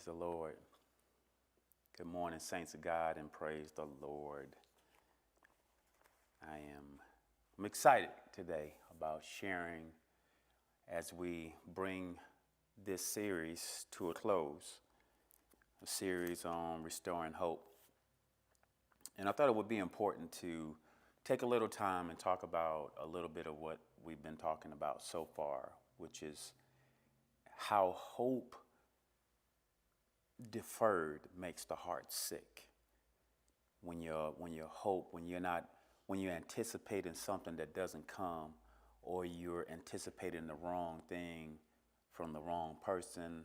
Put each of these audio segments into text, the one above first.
The Lord. Good morning, saints of God, and praise the Lord. I'm excited today about sharing as we bring this series to a close, a series on restoring hope. And I thought it would be important to take a little time and talk about a little bit of what we've been talking about so far, which is how hope deferred makes the heart sick. When you're anticipating something that doesn't come, or you're anticipating the wrong thing from the wrong person,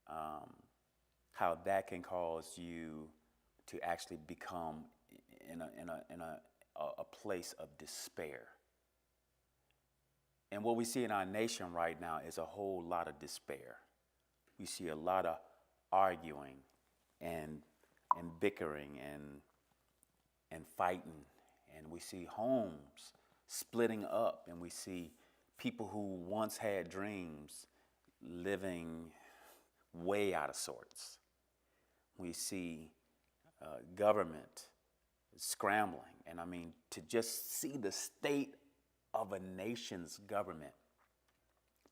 how that can cause you to actually become in a place of despair. And what we see in our nation right now is a whole lot of despair. We see a lot of arguing and bickering and fighting, and we see homes splitting up, and we see people who once had dreams living way out of sorts. We see government scrambling, and I mean, to just see the state of a nation's government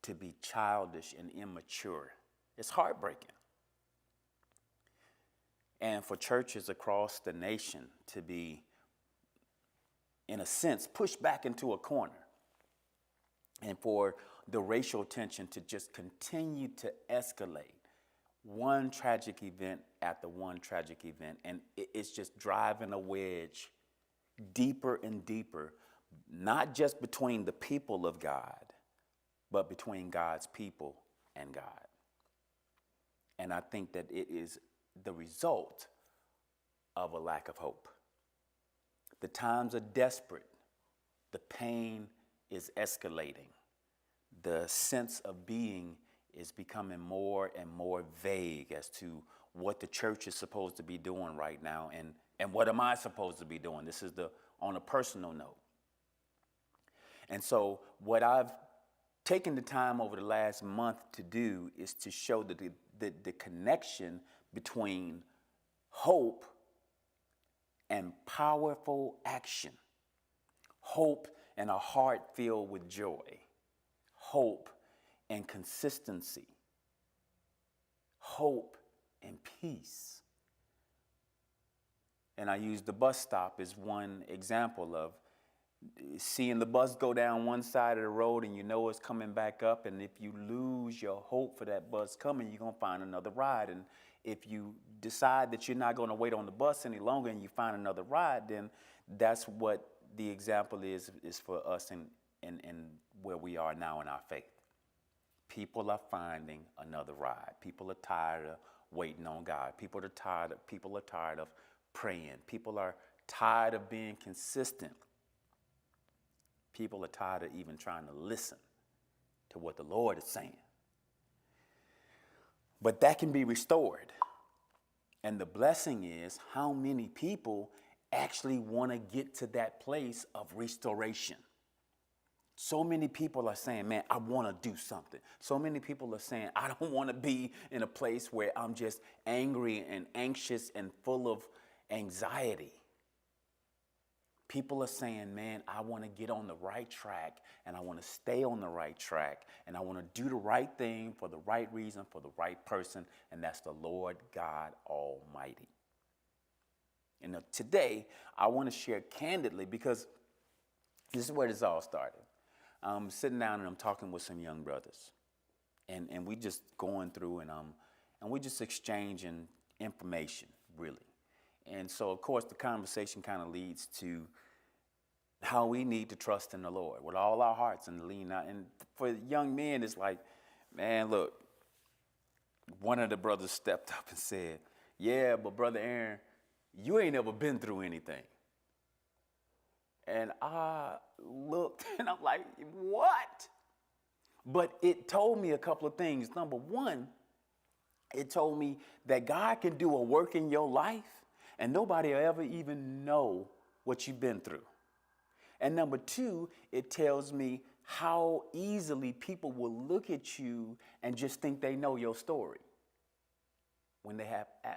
to be childish and immature, it's heartbreaking. And for churches across the nation to be, in a sense, pushed back into a corner, and for the racial tension to just continue to escalate, one tragic event after one tragic event, and it's just driving a wedge deeper and deeper, not just between the people of God, but between God's people and God. And I think that it is the result of a lack of hope. The times are desperate. The pain is escalating. The sense of being is becoming more and more vague as to what the church is supposed to be doing right now, and what am I supposed to be doing? This is on a personal note. And so what I've taken the time over the last month to do is to show the connection between hope and powerful action. Hope and a heart filled with joy. Hope and consistency. Hope and peace. And I use the bus stop as one example of seeing the bus go down one side of the road, and you know it's coming back up, and if you lose your hope for that bus coming, you're going to find another ride. And if you decide that you're not going to wait on the bus any longer and you find another ride, then that's what the example is for us in where we are now in our faith. People are finding another ride. People are tired of waiting on God. People are tired of praying. People are tired of being consistent. People are tired of even trying to listen to what the Lord is saying. But that can be restored. And the blessing is how many people actually want to get to that place of restoration. So many people are saying, man, I want to do something. So many people are saying, I don't want to be in a place where I'm just angry and anxious and full of anxiety. People are saying, man, I want to get on the right track, and I want to stay on the right track, and I want to do the right thing for the right reason, for the right person, and that's the Lord God Almighty. And today, I want to share candidly, because this is where this all started. I'm sitting down and I'm talking with some young brothers, and we just going through and we just exchanging information, really. And so, of course, the conversation kind of leads to how we need to trust in the Lord with all our hearts and lean out. And for young men, it's like, man, look, one of the brothers stepped up and said, yeah, but Brother Aaron, you ain't ever been through anything. And I looked and I'm like, what? But it told me a couple of things. Number one, it told me that God can do a work in your life and nobody will ever even know what you've been through. And number two, it tells me how easily people will look at you and just think they know your story. when they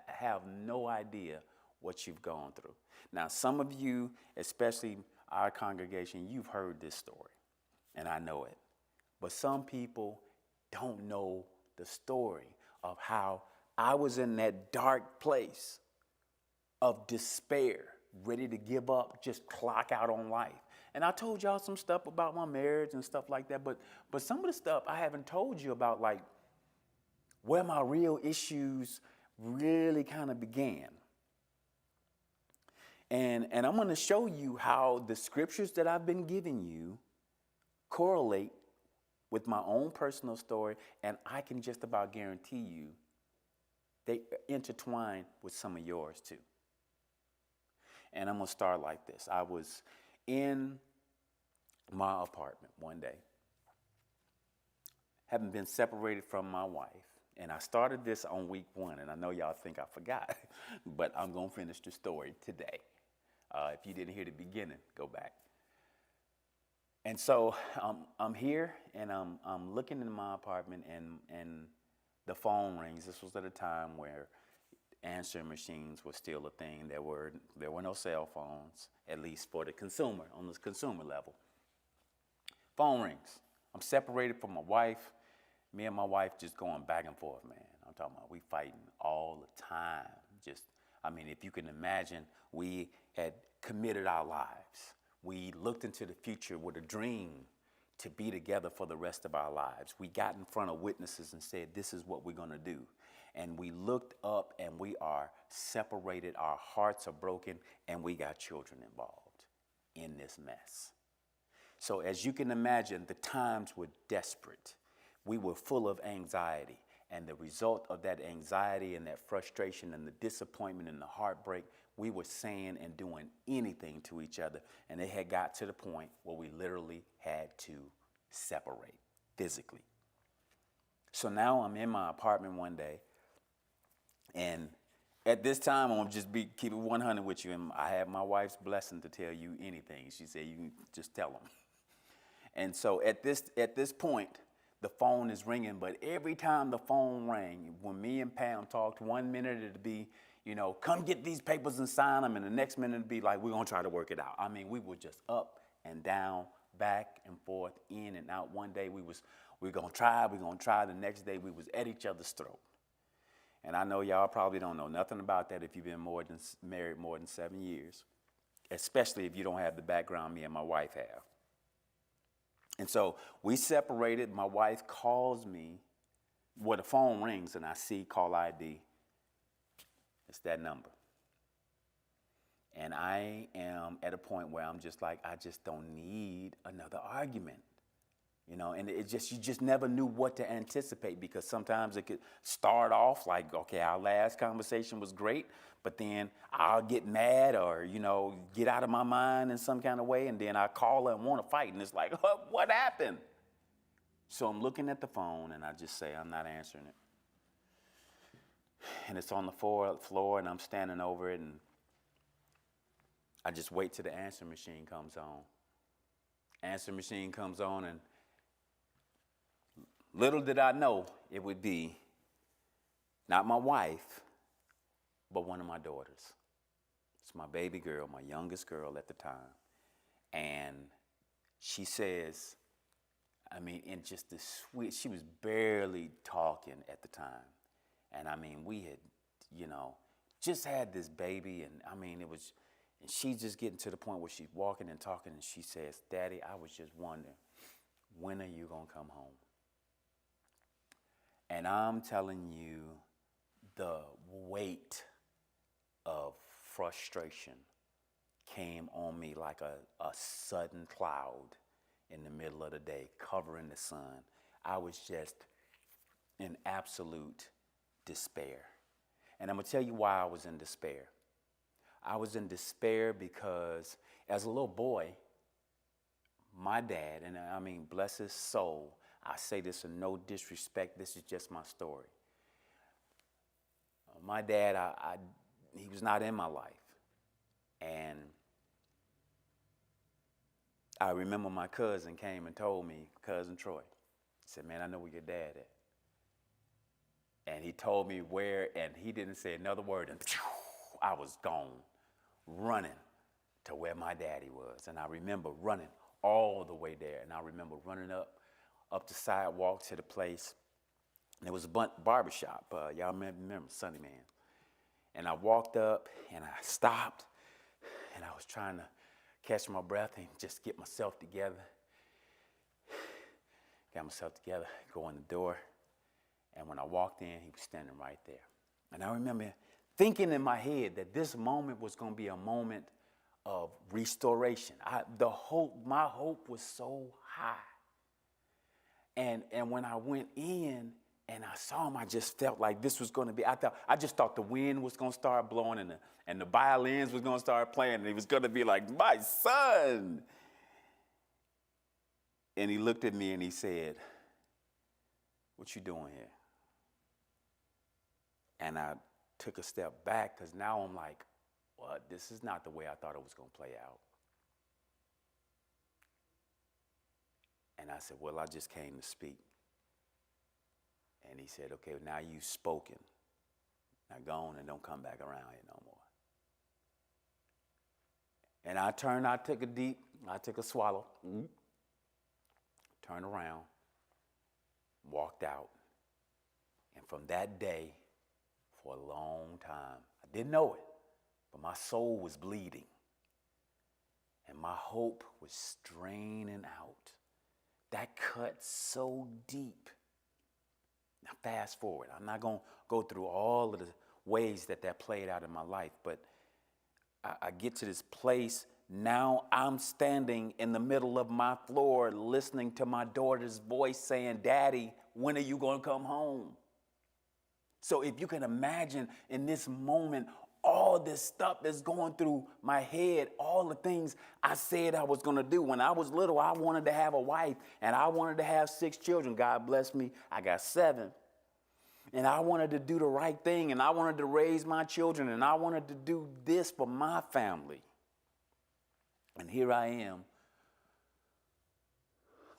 have no idea what you've gone through. Now, some of you, especially our congregation, you've heard this story, and I know it. But some people don't know the story of how I was in that dark place of despair, ready to give up, just clock out on life. And I told y'all some stuff about my marriage and stuff like that, but some of the stuff I haven't told you about, like where my real issues really kind of began. And I'm going to show you how the scriptures that I've been giving you correlate with my own personal story, and I can just about guarantee you they intertwine with some of yours too. And I'm going to start like this. I was in my apartment one day, having been separated from my wife. And I started this on week 1, and I know y'all think I forgot, but I'm going to finish the story today. If you didn't hear the beginning, go back. And so I'm here, and I'm looking in my apartment, and the phone rings. This was at a time where answering machines were still a thing. There were no cell phones, at least for the consumer, on the consumer level. Phone rings. I'm separated from my wife. Me and my wife just going back and forth, man. I'm talking about we fighting all the time. If you can imagine, we had committed our lives. We looked into the future with a dream to be together for the rest of our lives. We got in front of witnesses and said, this is what we're going to do. And we looked up and we are separated. Our hearts are broken, and we got children involved in this mess. So as you can imagine, the times were desperate. We were full of anxiety. And the result of that anxiety and that frustration and the disappointment and the heartbreak, we were saying and doing anything to each other. And it had got to the point where we literally had to separate physically. So now I'm in my apartment one day. And at this time, I'm going to just keep it 100 with you. And I have my wife's blessing to tell you anything. She said, you can just tell them. And so at this point, the phone is ringing, but every time the phone rang, when me and Pam talked, 1 minute it'd be, come get these papers and sign them, and the next minute it'd be like, we're going to try to work it out. We were just up and down, back and forth, in and out. One day we're going to try. The next day we was at each other's throat. And I know y'all probably don't know nothing about that if you've been married more than 7 years, especially if you don't have the background me and my wife have. And so we separated. My wife calls me. Well, the phone rings and I see call ID. It's that number. And I am at a point where I'm just like, I just don't need another argument. And you just never knew what to anticipate, because sometimes it could start off like, okay, our last conversation was great, but then I'll get mad or, get out of my mind in some kind of way, and then I call her and want to fight, and it's like, what happened? So I'm looking at the phone, and I just say, I'm not answering it. And it's on the floor, and I'm standing over it, and I just wait till the answer machine comes on. Answer machine comes on, and little did I know it would be not my wife, but one of my daughters. It's my baby girl, my youngest girl at the time. And she says, in just the sweet, she was barely talking at the time. And we had, just had this baby, and it was, and she's just getting to the point where she's walking and talking, and she says, Daddy, I was just wondering, when are you going to come home? And I'm telling you, the weight of frustration came on me like a sudden cloud in the middle of the day, covering the sun. I was just in absolute despair. And I'm going to tell you why I was in despair. I was in despair because as a little boy, my dad, and bless his soul, I say this in no disrespect, this is just my story. My dad, he was not in my life. And I remember my cousin came and told me, Cousin Troy, he said, man, I know where your dad at. And he told me where, and he didn't say another word. And I was gone, running to where my daddy was. And I remember running all the way there. And I remember running up the sidewalk to the place. And it was a barbershop. Y'all remember Sunny Man. And I walked up and I stopped. And I was trying to catch my breath and just get myself together. Got myself together, go in the door. And when I walked in, he was standing right there. And I remember thinking in my head that this moment was going to be a moment of restoration. My hope was so high. And when I went in and I saw him, I just felt like this was going to be, I just thought the wind was going to start blowing and the violins was going to start playing. And he was going to be like, my son. And he looked at me and he said, what you doing here? And I took a step back because now I'm like, well, this is not the way I thought it was going to play out. And I said, well, I just came to speak. And he said, okay, now you've spoken. Now go on and don't come back around here no more. And I took a swallow, turned around, walked out. And from that day, for a long time, I didn't know it, but my soul was bleeding. And my hope was straining out. That cut so deep. Now fast forward. I'm not going to go through all of the ways that played out in my life, but I get to this place. Now I'm standing in the middle of my floor listening to my daughter's voice saying, Daddy, when are you going to come home? So if you can imagine in this moment, all this stuff that's going through my head, all the things I said I was going to do. When I was little, I wanted to have a wife and I wanted to have 6 children. God bless me, I got 7. And I wanted to do the right thing and I wanted to raise my children and I wanted to do this for my family. And here I am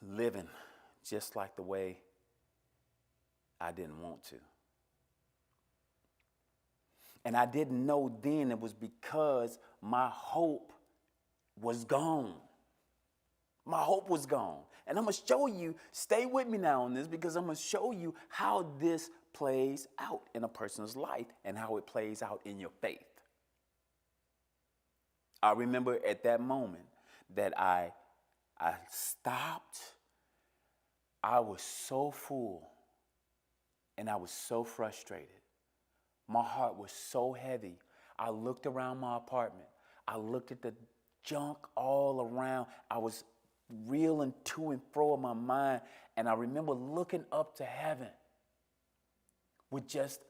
living just like the way I didn't want to. And I didn't know then it was because my hope was gone. My hope was gone. And I'm going to show you, stay with me now on this, because I'm going to show you how this plays out in a person's life and how it plays out in your faith. I remember at that moment that I stopped. I was so full and I was so frustrated. My heart was so heavy. I looked around my apartment. I looked at the junk all around. I was reeling to and fro in my mind. And I remember looking up to heaven with just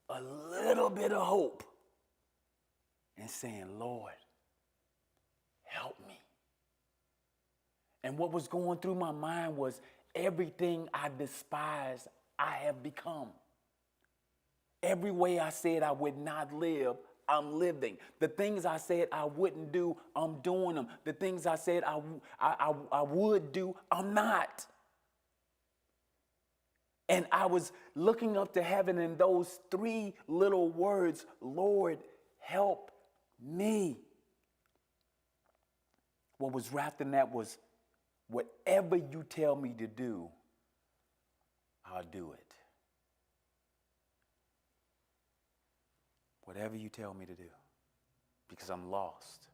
a little bit of hope and saying, Lord, help me. And what was going through my mind was everything I despise, I have become. Every way I said I would not live, I'm living. The things I said I wouldn't do, I'm doing them. The things I said I would do, I'm not. And I was looking up to heaven in those 3 little words, Lord, help me. What was wrapped in that was, whatever you tell me to do, I'll do it. Whatever you tell me to do, because I'm lost.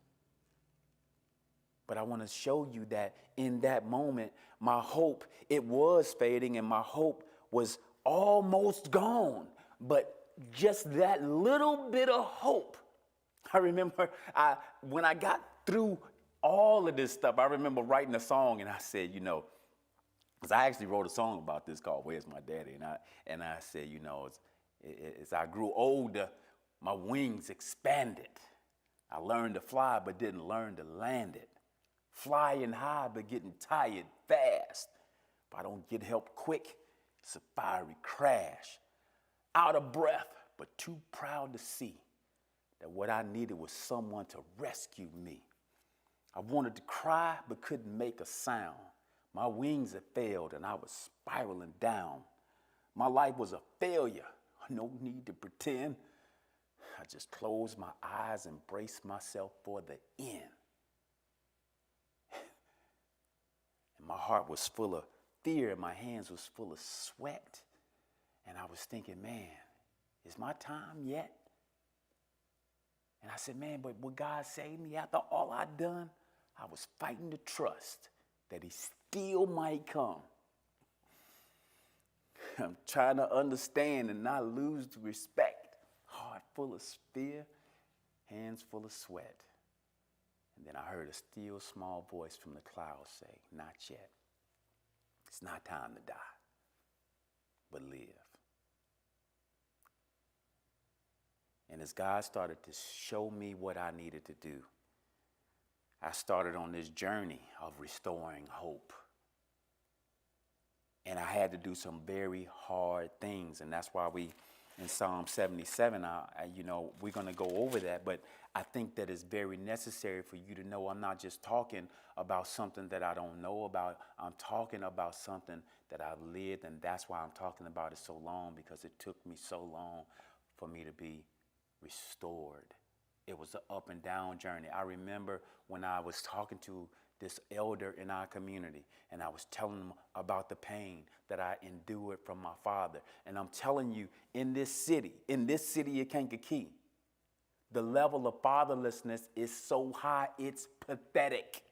But I want to show you that in that moment, my hope, it was fading and my hope was almost gone. But just that little bit of hope. I remember when I got through all of this stuff, I remember writing a song and I said, because I actually wrote a song about this called Where's My Daddy? And I said, as I grew older, my wings expanded. I learned to fly, but didn't learn to land it. Flying high, but getting tired fast. If I don't get help quick, it's a fiery crash. Out of breath, but too proud to see that what I needed was someone to rescue me. I wanted to cry, but couldn't make a sound. My wings had failed, and I was spiraling down. My life was a failure, No need to pretend. I just closed my eyes and braced myself for the end. And my heart was full of fear and my hands was full of sweat. And I was thinking, man, is my time yet? And I said, man, but would God save me after all I'd done? I was fighting to trust that he still might come. I'm trying to understand and not lose the respect. Heart full of fear, hands full of sweat. And then I heard a still small voice from the clouds say, not yet. It's not time to die, but live. And as God started to show me what I needed to do, I started on this journey of restoring hope. And I had to do some very hard things. And that's why we, in Psalm 77, we're going to go over that. But I think that it's very necessary for you to know I'm not just talking about something that I don't know about. I'm talking about something that I've lived. And that's why I'm talking about it so long, because it took me so long for me to be restored. It was an up and down journey. I remember when I was talking to this elder in our community, and I was telling him about the pain that I endured from my father. And I'm telling you, in this city of Kankakee, the level of fatherlessness is so high, it's pathetic.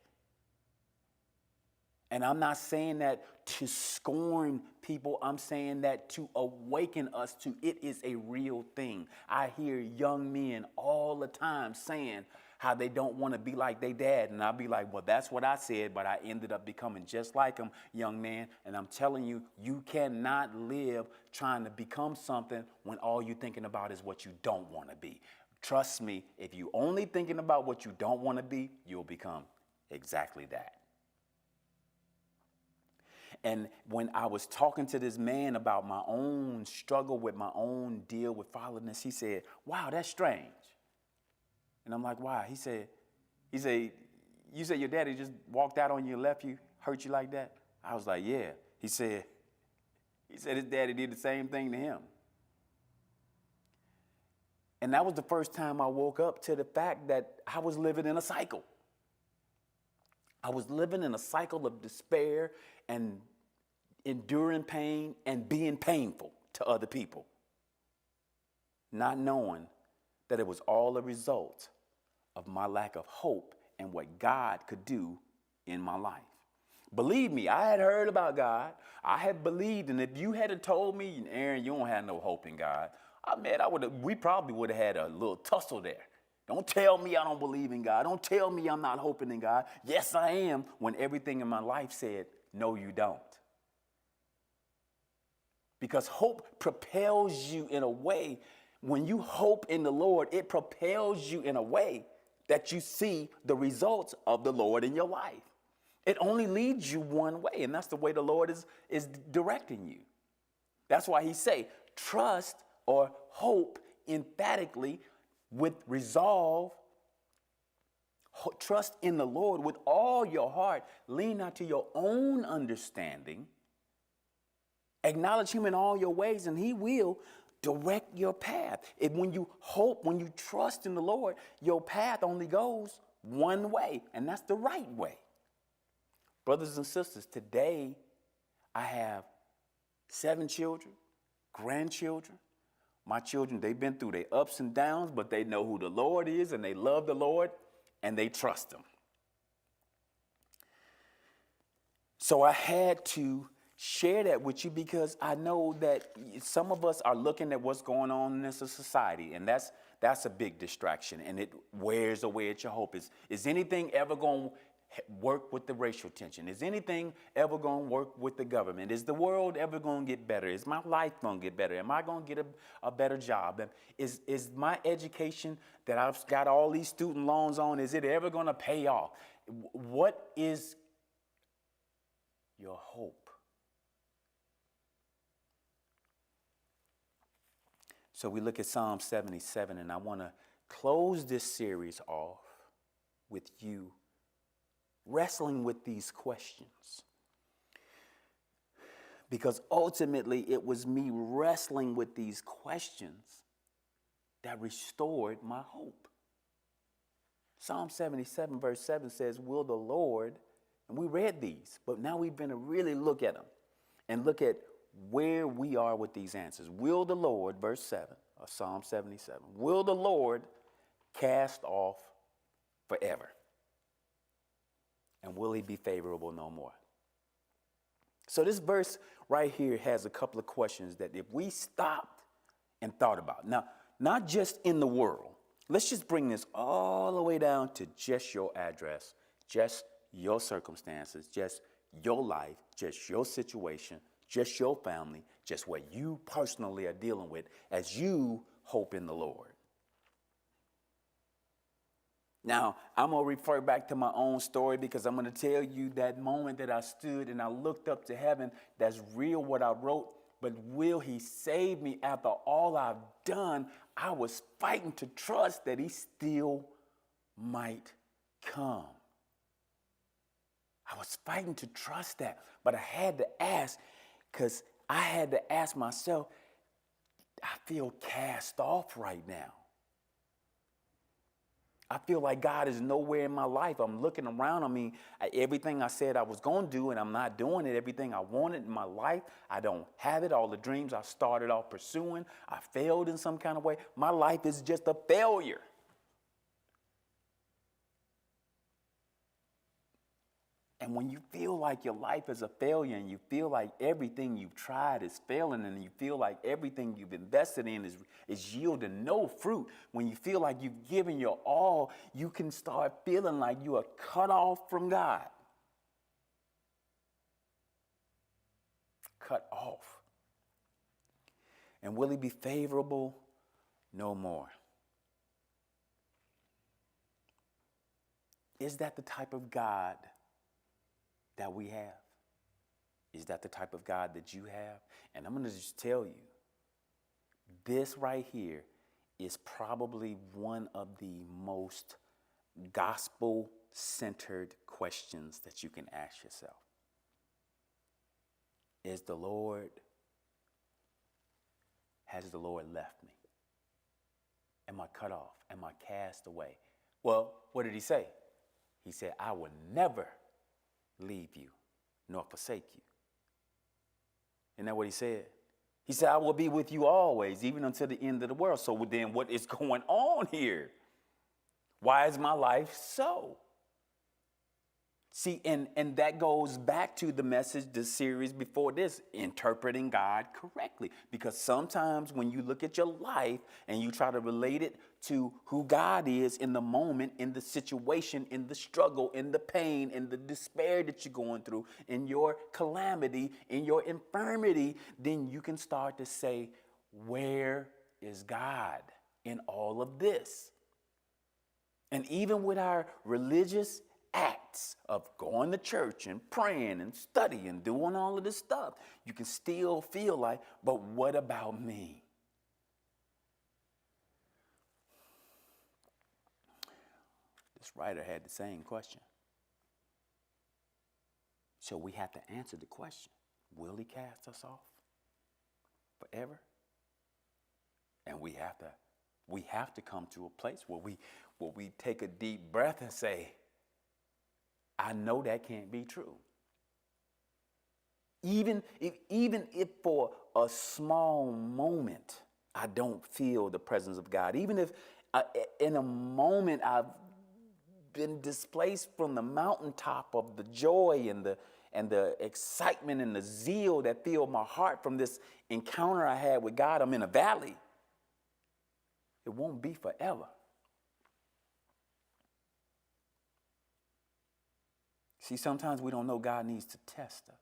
And I'm not saying that to scorn people. I'm saying that to awaken us to it is a real thing. I hear young men all the time saying how they don't want to be like their dad. And I'll be like, well, that's what I said, but I ended up becoming just like him, young man. And I'm telling you, you cannot live trying to become something when all you're thinking about is what you don't want to be. Trust me, if you're only thinking about what you don't want to be, you'll become exactly that. And when I was talking to this man about my own struggle with my own deal with fatherlessness, he said, wow, that's strange. And I'm like, why? He said, you said your daddy just walked out on you and left you, hurt you like that? I was like, yeah. He said his daddy did the same thing to him. And that was the first time I woke up to the fact that I was living in a cycle. I was living in a cycle of despair and enduring pain and being painful to other people, not knowing that it was all a result of my lack of hope and what God could do in my life. Believe me, I had heard about God. I had believed, and if you hadn't told me, Aaron, you don't have no hope in God, we probably would have had a little tussle there. Don't tell me I don't believe in God. Don't tell me I'm not hoping in God. Yes, I am, when everything in my life said, no, you don't. Because hope propels you in a way, when you hope in the Lord, it propels you in a way that you see the results of the Lord in your life. It only leads you one way, and that's the way the Lord is directing you. That's why he say, trust or hope emphatically with resolve. Trust in the Lord with all your heart. Lean not to your own understanding. Acknowledge him in all your ways, and he will direct your path. When you hope, when you trust in the Lord, your path only goes one way, and that's the right way. Brothers and sisters, today I have 7 children, grandchildren. My children, they've been through their ups and downs, but they know who the Lord is, and they love the Lord, and they trust him. So I had to share that with you because I know that some of us are looking at what's going on in this society, and that's a big distraction, and it wears away at your hope. Is anything ever going to work with the racial tension? Is anything ever going to work with the government? Is the world ever going to get better? Is my life going to get better? Am I going to get a better job? Is my education that I've got all these student loans on, is it ever going to pay off? What is your hope? So we look at Psalm 77, and I want to close this series off with you wrestling with these questions. Because ultimately it was me wrestling with these questions that restored my hope. Psalm 77 verse 7 says, will the Lord, and we read these, but now we've been to really look at them and look at where we are with these answers. Will the Lord, verse 7 of Psalm 77, will the Lord cast off forever? And will he be favorable no more? So this verse right here has a couple of questions that if we stopped and thought about. Now, not just in the world. Let's just bring this all the way down to just your address, just your circumstances, just your life, just your situation, just your family, just what you personally are dealing with as you hope in the Lord. Now, I'm going to refer back to my own story because I'm going to tell you that moment that I stood and I looked up to heaven, that's real what I wrote, but will he save me after all I've done? I was fighting to trust that he still might come. I was fighting to trust that, but I had to ask because I had to ask myself, I feel cast off right now. I feel like God is nowhere in my life. I'm looking around. I mean, everything I said I was going to do, and I'm not doing it. Everything I wanted in my life, I don't have it. All the dreams I started off pursuing, I failed in some kind of way. My life is just a failure. And when you feel like your life is a failure and you feel like everything you've tried is failing and you feel like everything you've invested in is yielding no fruit, when you feel like you've given your all, you can start feeling like you are cut off from God. Cut off. And will he be favorable? No more. Is that the type of God that we have? Is that the type of God that you have? And I'm going to just tell you, this right here is probably one of the most gospel-centered questions that you can ask yourself. Has the Lord left me? Am I cut off? Am I cast away? Well, what did he say? He said, I will never leave you nor forsake you. Isn't that what he said? He said, I will be with you always, even until the end of the world. So then what is going on here? Why is my life so? See, and that goes back to the message, the series before this, interpreting God correctly. Because sometimes when you look at your life and you try to relate it to who God is in the moment, in the situation, in the struggle, in the pain, in the despair that you're going through, in your calamity, in your infirmity, then you can start to say, where is God in all of this? And even with our religious acts of going to church and praying and studying, doing all of this stuff, you can still feel like, but what about me? This writer had the same question. So we have to answer the question, will he cast us off forever? And we have to come to a place where we take a deep breath and say, I know that can't be true. Even if for a small moment I don't feel the presence of God, even if in a moment I've been displaced from the mountaintop of the joy and the excitement and the zeal that filled my heart from this encounter I had with God, I'm in a valley. It won't be forever. See, sometimes we don't know God needs to test us.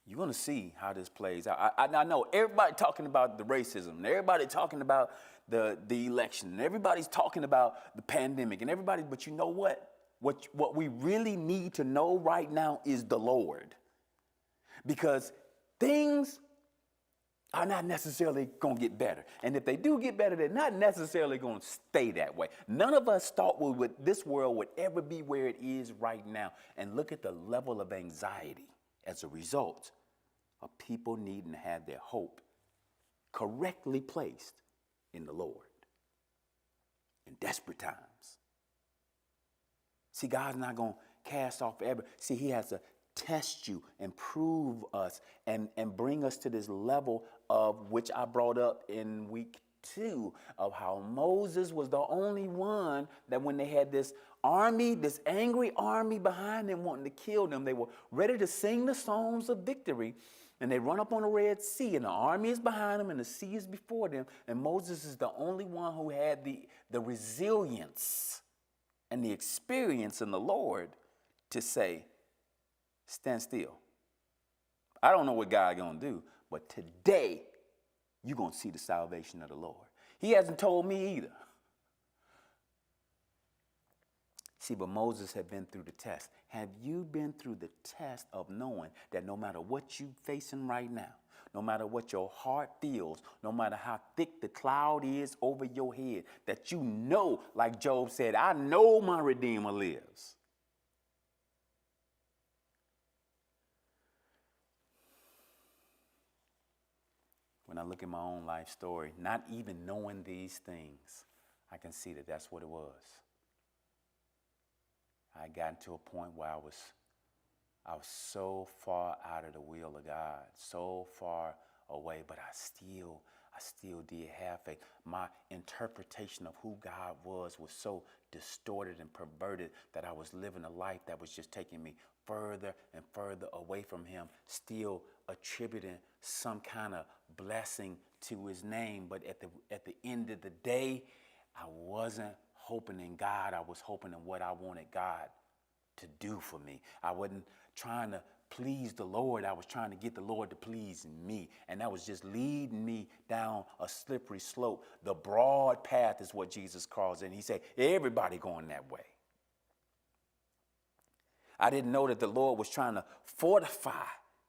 You're going to see how this plays out. I know everybody talking about the racism, and everybody talking about the election, and everybody's talking about the pandemic, and everybody, but you know what? What we really need to know right now is the Lord. Because things are not necessarily going to get better. And if they do get better, they're not necessarily going to stay that way. None of us thought this world would ever be where it is right now. And look at the level of anxiety as a result of people needing to have their hope correctly placed in the Lord in desperate times. See, God's not going to cast off forever. See, he has to test you and prove us and bring us to this level of which I brought up in week 2 of how Moses was the only one that when they had this army, this angry army behind them wanting to kill them, they were ready to sing the songs of victory. And they run up on the Red Sea, and the army is behind them, and the sea is before them. And Moses is the only one who had the resilience and the experience in the Lord to say, stand still. I don't know what God's going to do, but today you're going to see the salvation of the Lord. He hasn't told me either. See, but Moses had been through the test. Have you been through the test of knowing that no matter what you're facing right now, no matter what your heart feels, no matter how thick the cloud is over your head, that you know, like Job said, I know my Redeemer lives. When I look at my own life story, not even knowing these things, I can see that that's what it was. I had gotten to a point where I was so far out of the will of God, so far away, but I still did have faith. My interpretation of who God was so distorted and perverted that I was living a life that was just taking me further and further away from him, still attributing some kind of blessing to his name. But at the end of the day, I wasn't hoping in God. I was hoping in what I wanted God to do for me. I wasn't trying to please the Lord. I was trying to get the Lord to please me. And that was just leading me down a slippery slope. The broad path is what Jesus calls it. And he said, everybody going that way. I didn't know that the Lord was trying to fortify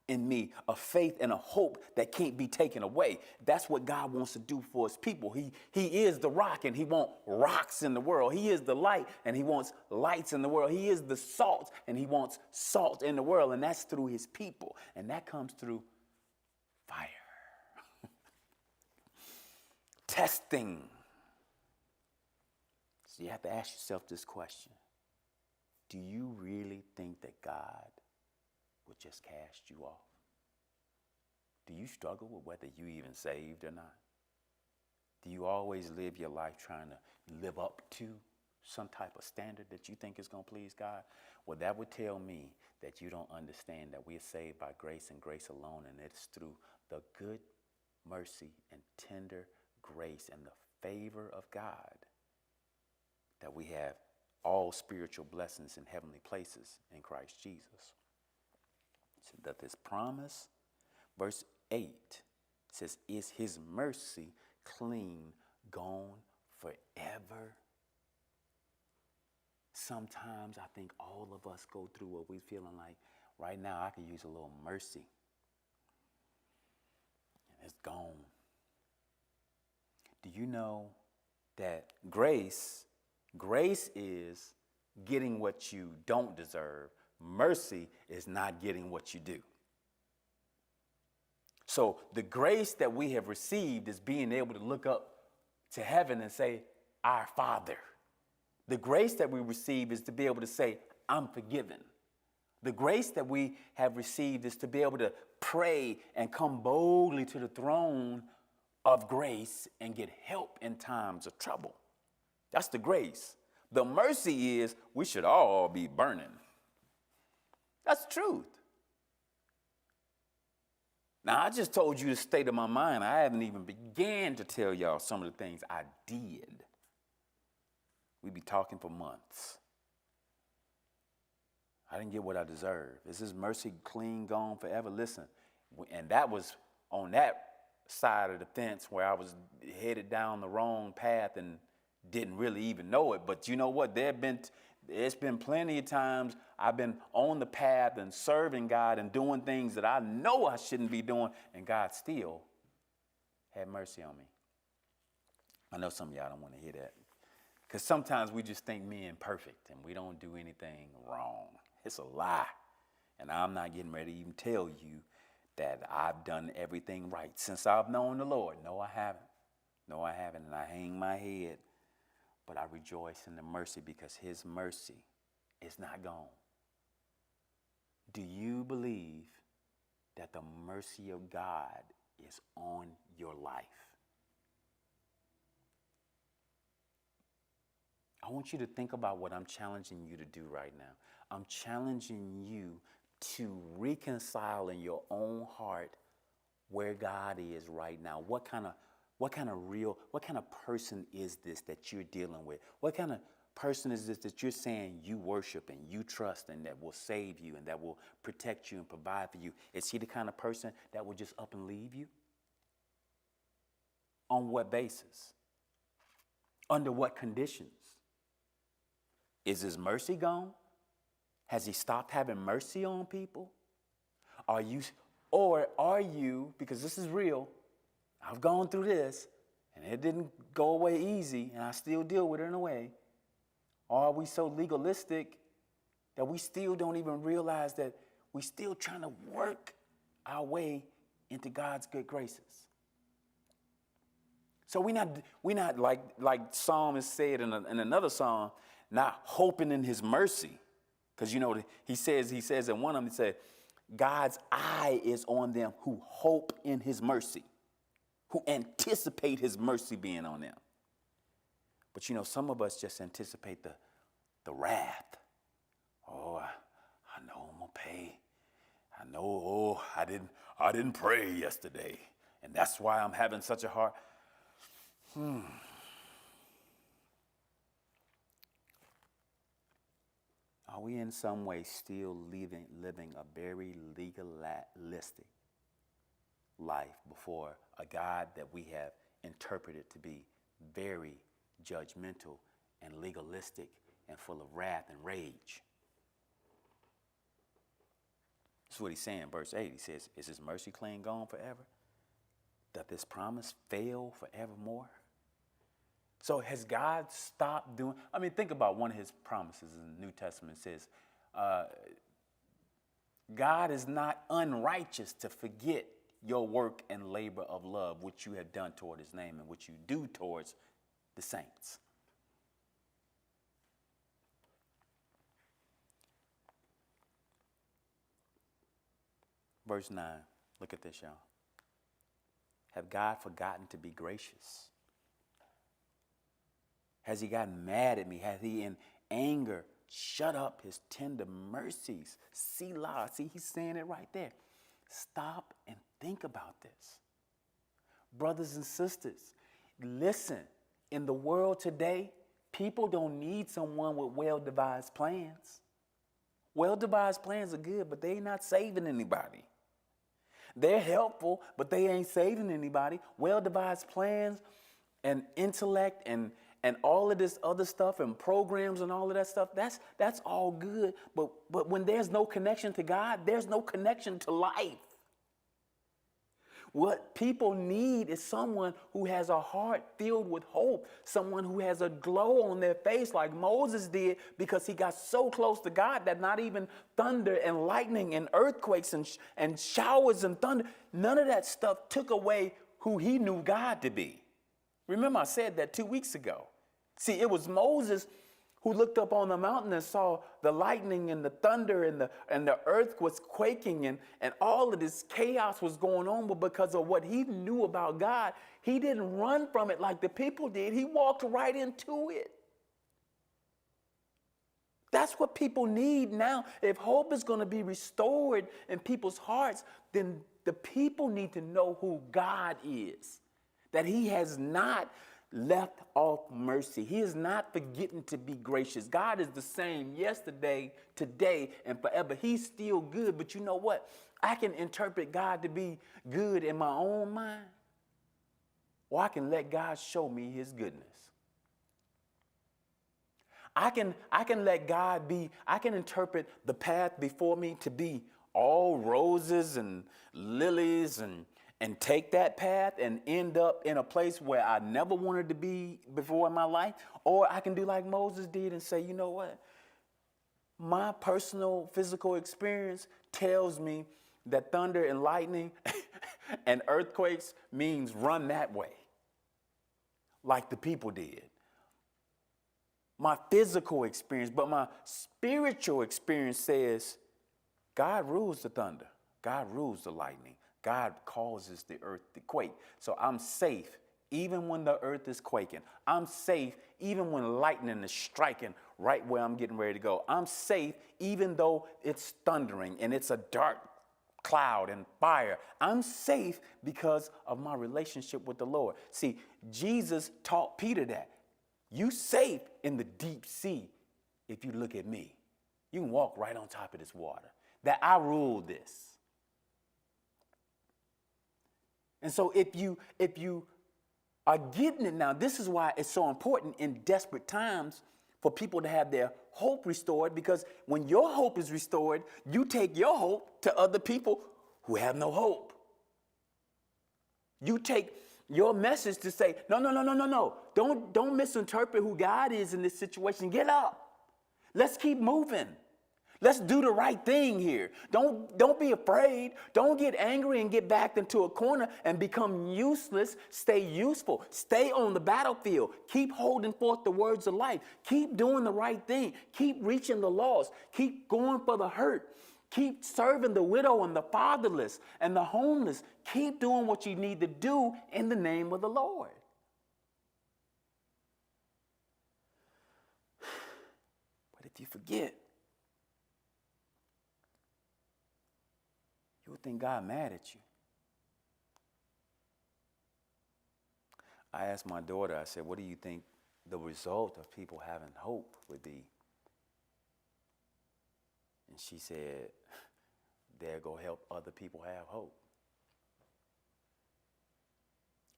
in me a faith and a hope that can't be taken away. That's what God wants to do for his people. He is the rock, and he wants rocks in the world. He is the light, and he wants lights in the world. He is the salt, and he wants salt in the world, and that's through his people. And that comes through fire. Testing. So you have to ask yourself this question. Do you really think that God would just cast you off? Do you struggle with whether you even saved or not? Do you always live your life trying to live up to some type of standard that you think is going to please God? Well, that would tell me that you don't understand that we are saved by grace and grace alone, and it's through the good mercy and tender grace and the favor of God that we have all spiritual blessings in heavenly places in Christ Jesus. So that this promise, verse 8 says, is his mercy clean, gone forever? Sometimes I think all of us go through what we feeling like, right now I could use a little mercy. And it's gone. Do you know that grace is getting what you don't deserve? Mercy is not getting what you do. So the grace that we have received is being able to look up to heaven and say, our Father. The grace that we receive is to be able to say, I'm forgiven. The grace that we have received is to be able to pray and come boldly to the throne of grace and get help in times of trouble. That's the grace. The mercy is we should all be burning. That's the truth. Now, I just told you the state of my mind. I haven't even began to tell y'all some of the things I did. We'd be talking for months. I didn't get what I deserved. Is his mercy clean, gone forever? Listen, and that was on that side of the fence where I was headed down the wrong path and didn't really even know it. But you know what? It's been plenty of times I've been on the path and serving God and doing things that I know I shouldn't be doing, and God still Have mercy on me. I know some of y'all don't want to hear that. Because sometimes we just think men perfect and we don't do anything wrong. It's a lie. And I'm not getting ready to even tell you that I've done everything right since I've known the Lord. No, I haven't. No, I haven't. And I hang my head. But I rejoice in the mercy because his mercy is not gone. Do you believe that the mercy of God is on your life? I want you to think about what I'm challenging you to do right now. I'm challenging you to reconcile in your own heart where God is right now. What kind of person is this that you're dealing with? What kind of person is this that you're saying you worship and you trust and that will save you and that will protect you and provide for you? Is he the kind of person that will just up and leave you? On what basis? Under what conditions? Is his mercy gone? Has he stopped having mercy on people? Are you, because this is real, I've gone through this and it didn't go away easy and I still deal with it in a way. Or are we so legalistic that we still don't even realize that we're still trying to work our way into God's good graces? So we're not like Psalmist said in another psalm, not hoping in his mercy. Because, he says in one of them, he said, God's eye is on them who hope in his mercy, who anticipate his mercy being on them. But, some of us just anticipate the wrath. Oh, I know I'm going to pay. I know, I didn't pray yesterday. And that's why I'm having such a hard. Are we in some way still living a very legalistic life before a God that we have interpreted to be very judgmental and legalistic and full of wrath and rage? That's what he's saying, verse 8. He says, is his mercy claim gone forever? Doth this promise fail forevermore? So has God stopped doing? Think about one of his promises in the New Testament. It says, God is not unrighteous to forget your work and labor of love, which you have done toward his name and which you do towards the saints. Verse 9, look at this, y'all. Have God forgotten to be gracious? Has he gotten mad at me? Has he in anger shut up his tender mercies? Selah. See, he's saying it right there. Stop and think about this. Brothers and sisters, listen. In the world today, people don't need someone with well-devised plans. Well-devised plans are good, but they ain't not saving anybody. They're helpful, but they ain't saving anybody. Well-devised plans and intellect and all of this other stuff and programs and all of that stuff, that's all good. But when there's no connection to God, there's no connection to life. What people need is someone who has a heart filled with hope, someone who has a glow on their face like Moses did because he got so close to God that not even thunder and lightning and earthquakes and showers and thunder, none of that stuff took away who he knew God to be. Remember, I said that 2 weeks ago. See, it was Moses who looked up on the mountain and saw the lightning and the thunder and the earth was quaking and all of this chaos was going on. But because of what he knew about God, he didn't run from it like the people did. He walked right into it. That's what people need now. If hope is going to be restored in people's hearts, then the people need to know who God is. That he has not left off mercy. He is not forgetting to be gracious. God is the same yesterday, today, and forever. He's still good. But you know what? I can interpret God to be good in my own mind, or I can let God show me his goodness. I can let God be, I can interpret the path before me to be all roses and lilies and take that path and end up in a place where I never wanted to be before in my life. Or I can do like Moses did and say, you know what? My personal physical experience tells me that thunder and lightning and earthquakes means run that way, like the people did. My physical experience, but my spiritual experience says God rules the thunder. God rules the lightning. God causes the earth to quake. So I'm safe even when the earth is quaking. I'm safe even when lightning is striking right where I'm getting ready to go. I'm safe even though it's thundering and it's a dark cloud and fire. I'm safe because of my relationship with the Lord. See, Jesus taught Peter that. You safe in the deep sea if you look at me. You can walk right on top of this water. That I rule this. And so if you are getting it now, this is why it's so important in desperate times for people to have their hope restored, because when your hope is restored, you take your hope to other people who have no hope. You take your message to say, no. Don't misinterpret who God is in this situation. Get up. Let's keep moving. Let's do the right thing here. Don't be afraid. Don't get angry and get backed into a corner and become useless. Stay useful. Stay on the battlefield. Keep holding forth the words of life. Keep doing the right thing. Keep reaching the lost. Keep going for the hurt. Keep serving the widow and the fatherless and the homeless. Keep doing what you need to do in the name of the Lord. But if you forget, you would think God mad at you. I asked my daughter, I said, what do you think the result of people having hope would be? And she said, they'll go help other people have hope.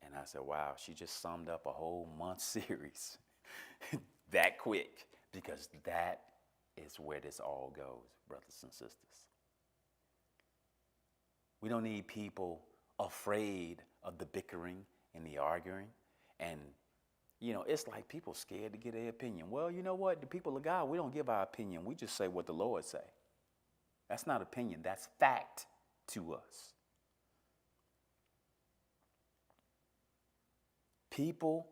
And I said, wow, she just summed up a whole month series that quick, because that is where this all goes, brothers and sisters. We don't need people afraid of the bickering and the arguing. And, you know, it's like people scared to get their opinion. Well, you know what? The people of God, we don't give our opinion. We just say what the Lord say. That's not opinion. That's fact to us. People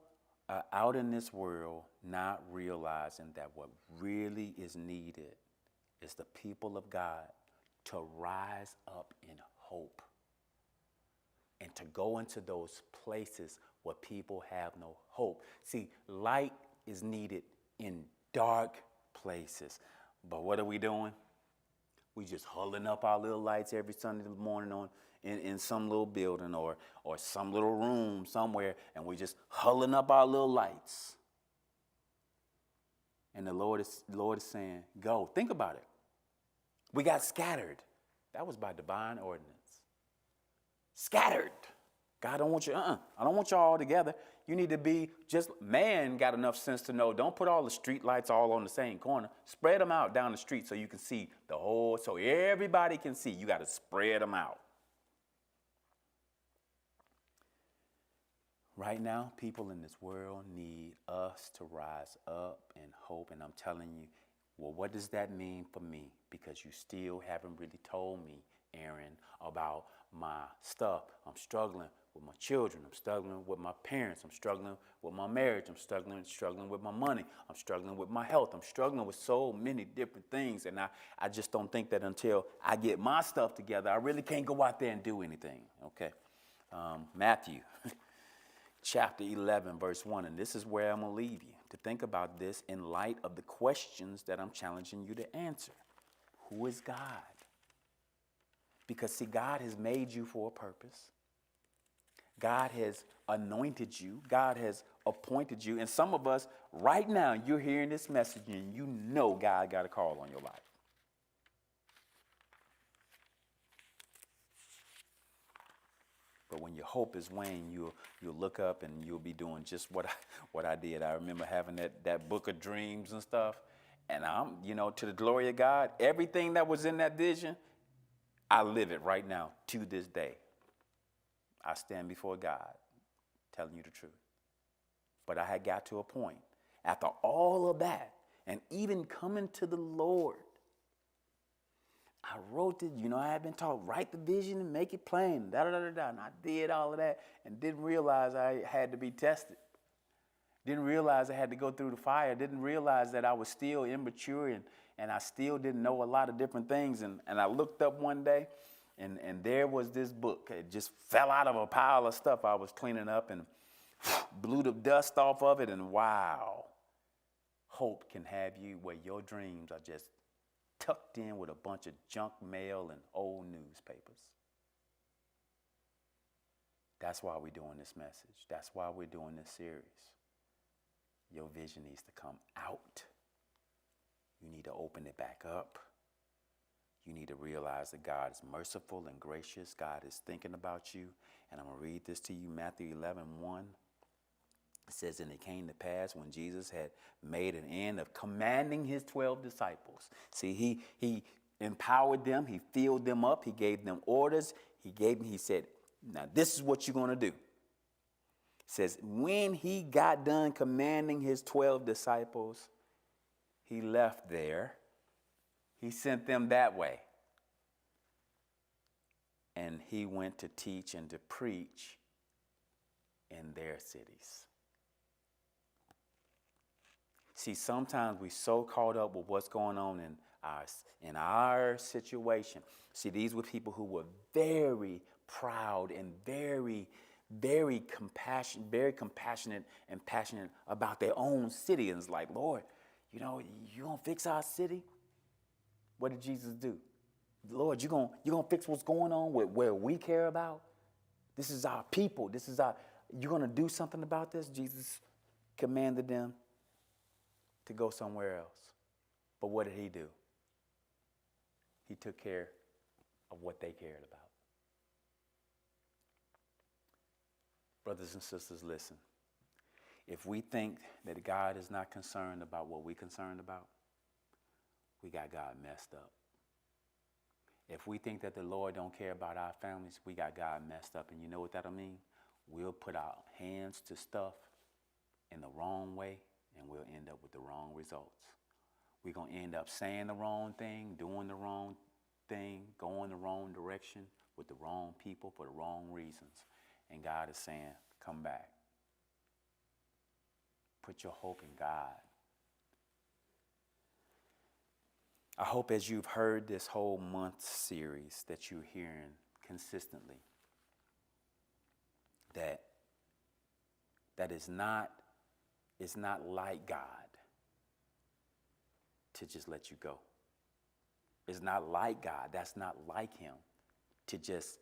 are out in this world not realizing that what really is needed is the people of God to rise up in hope and to go into those places where people have no hope. See, light is needed in dark places. But what are we doing? We just hulling up our little lights every Sunday morning in some little building or some little room somewhere, and we just hulling up our little lights. And the Lord is saying, go. Think about it. We got scattered. That was by divine ordinance. Scattered. God don't want you, I don't want you all together. You need to be just, man got enough sense to know, don't put all the street lights all on the same corner. Spread them out down the street so you can see the whole, so everybody can see. You got to spread them out. Right now, people in this world need us to rise up in hope. And I'm telling you, well, what does that mean for me? Because you still haven't really told me, Aaron, about my stuff. I'm struggling with my children. I'm struggling with my parents. I'm struggling with my marriage. I'm struggling with my money. I'm struggling with my health. I'm struggling with so many different things. And I just don't think that until I get my stuff together, I really can't go out there and do anything. Okay. Matthew chapter 11, verse 1. And this is where I'm going to leave you to think about this in light of the questions that I'm challenging you to answer. Who is God? Because, see, God has made you for a purpose. God has anointed you. God has appointed you. And some of us, right now, you're hearing this message and you know God got a call on your life. But when your hope is waning, you'll look up and you'll be doing just what I did. I remember having that book of dreams and stuff. And I'm, to the glory of God, everything that was in that vision, I live it right now to this day. I stand before God telling you the truth. But I had got to a point after all of that and even coming to the Lord, I wrote it, I had been taught, write the vision and make it plain, da-da-da-da-da. And I did all of that and didn't realize I had to be tested. Didn't realize I had to go through the fire. Didn't realize that I was still immature and I still didn't know a lot of different things. And I looked up one day and there was this book. It just fell out of a pile of stuff I was cleaning up and blew the dust off of it. And wow, hope can have you where your dreams are just tucked in with a bunch of junk mail and old newspapers. That's why we're doing this message. That's why we're doing this series. Your vision needs to come out. You need to open it back up. You need to realize that God is merciful and gracious. God is thinking about you. And I'm going to read this to you, Matthew 11:1. It says, and it came to pass when Jesus had made an end of commanding his 12 disciples. See, he empowered them. He filled them up. He gave them orders. He said, now this is what you're going to do. It says, when he got done commanding his 12 disciples, he left there. He sent them that way. And he went to teach and to preach in their cities. See, sometimes we're so caught up with what's going on in our situation. See, these were people who were very proud and very compassionate and passionate about their own city. And it's like, Lord, you gonna fix our city? What did Jesus do? Lord, you gonna fix what's going on with where we care about? This is our people. You're gonna do something about this? Jesus commanded them to go somewhere else. But what did he do? He took care of what they cared about. Brothers and sisters, listen. If we think that God is not concerned about what we're concerned about, we got God messed up. If we think that the Lord don't care about our families, we got God messed up. And you know what that'll mean? We'll put our hands to stuff in the wrong way, and we'll end up with the wrong results. We're going to end up saying the wrong thing, doing the wrong thing, going the wrong direction with the wrong people for the wrong reasons. And God is saying, come back. Put your hope in God. I hope as you've heard this whole month series that you're hearing consistently that it's not like God to just let you go. It's not like God. That's not like him to just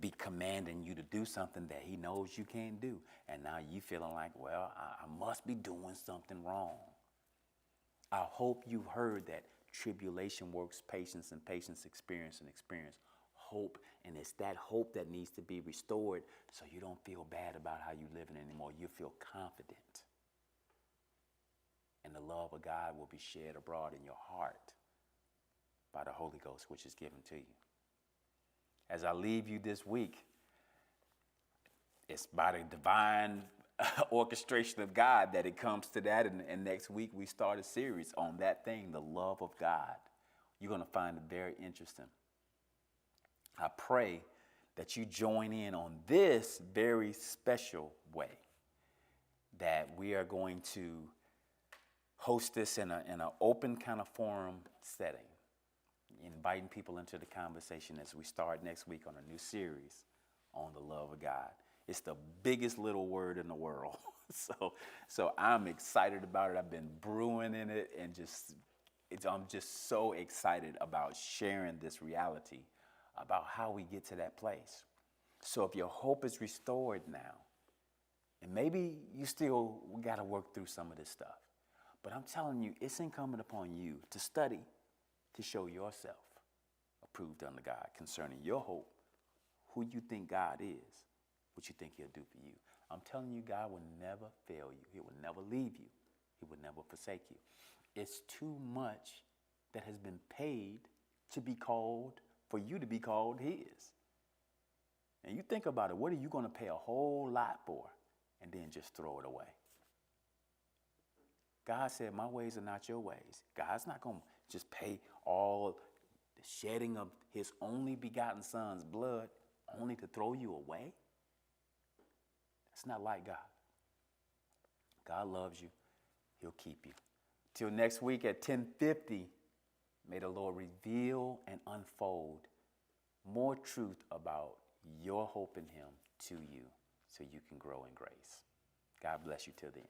be commanding you to do something that he knows you can't do. And now you feeling like, well, I must be doing something wrong. I hope you've heard that tribulation works patience, and patience experience, and experience hope. And it's that hope that needs to be restored so you don't feel bad about how you're living anymore. You feel confident. And the love of God will be shed abroad in your heart by the Holy Ghost, which is given to you. As I leave you this week, it's by the divine orchestration of God that it comes to that. And next week we start a series on that thing, the love of God. You're going to find it very interesting. I pray that you join in on this very special way, that we are going to host this in an open kind of forum setting, inviting people into the conversation as we start next week on a new series on the love of God. It's the biggest little word in the world. So I'm excited about it. I've been brewing in it, and I'm just so excited about sharing this reality about how we get to that place. So if your hope is restored now, and maybe you still got to work through some of this stuff, but I'm telling you, it's incumbent upon you to study, to show yourself approved unto God concerning your hope, who you think God is, what you think he'll do for you. I'm telling you, God will never fail you. He will never leave you. He will never forsake you. It's too much that has been paid to be called, for you to be called his. And you think about it, what are you going to pay a whole lot for and then just throw it away? God said, my ways are not your ways. God's not going to just pay all the shedding of his only begotten son's blood only to throw you away. That's not like God. God loves you. He'll keep you. Till next week at 10:50, may the Lord reveal and unfold more truth about your hope in him to you so you can grow in grace. God bless you till then.